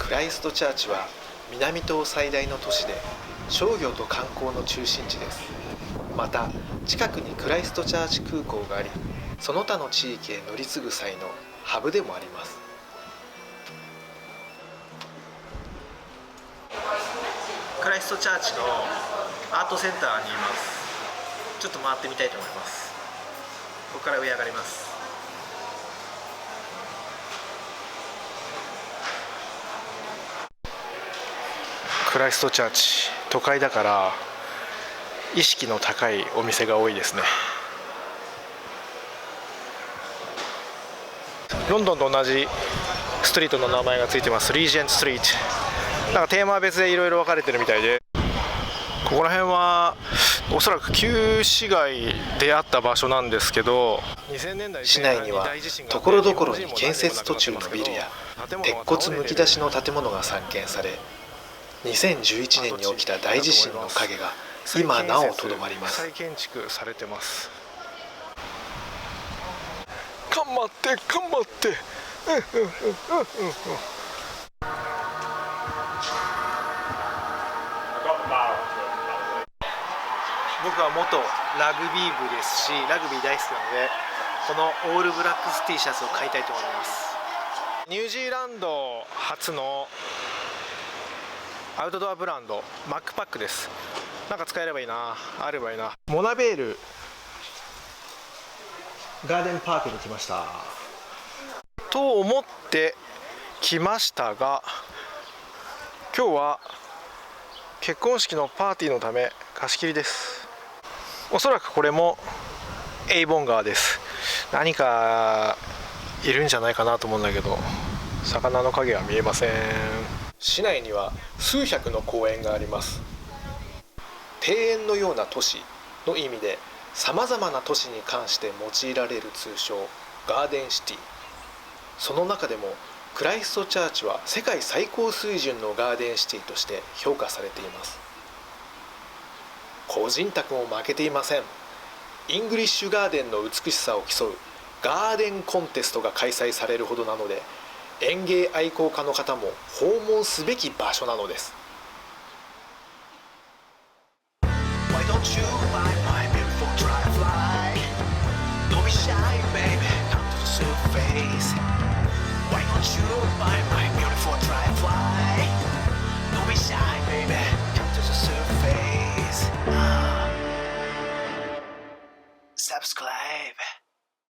クライストチャーチは南島最大の都市で商業と観光の中心地です。また近くにクライストチャーチ空港があり、その他の地域へ乗り継ぐ際のハブでもあります。クライストチャーチのアートセンターにいます。ちょっと回ってみたいと思います。ここから上上がります。クライストチャーチ、都会だから意識の高いお店が多いですね。ロンドンと同じストリートの名前がついてます。リージェントストリート。なんかテーマは別でいろいろ分かれてるみたいで、ここら辺はおそらく旧市街であった場所なんですけど、市内にはところどころに建設途中のビルや鉄骨むき出しの建物が散見され、2011年に起きた大地震の影が今なおとどまります。再建築されてます。頑張って頑張って、僕は元ラグビー部ですし、ラグビー大好きなので、このオールブラックス T シャツを買いたいと思います。ニュージーランド初のアウトドアブランドマックパックです。なんか使えればいいな、あればいいな。モナベールガーデンパークに来ましたと思って来ましたが、今日は結婚式のパーティーのため貸し切りです。おそらくこれもエイボン川です。何かいるんじゃないかなと思うんだけど、魚の影は見えません。市内には数百の公園があります。庭園のような都市の意味で、さまざまな都市に関して用いられる通称ガーデンシティ。その中でもクライストチャーチは世界最高水準のガーデンシティとして評価されています。個人宅も負けていません。イングリッシュガーデンの美しさを競うガーデンコンテストが開催されるほどなので、園芸愛好家の方も訪問すべき場所なのです。Why don't you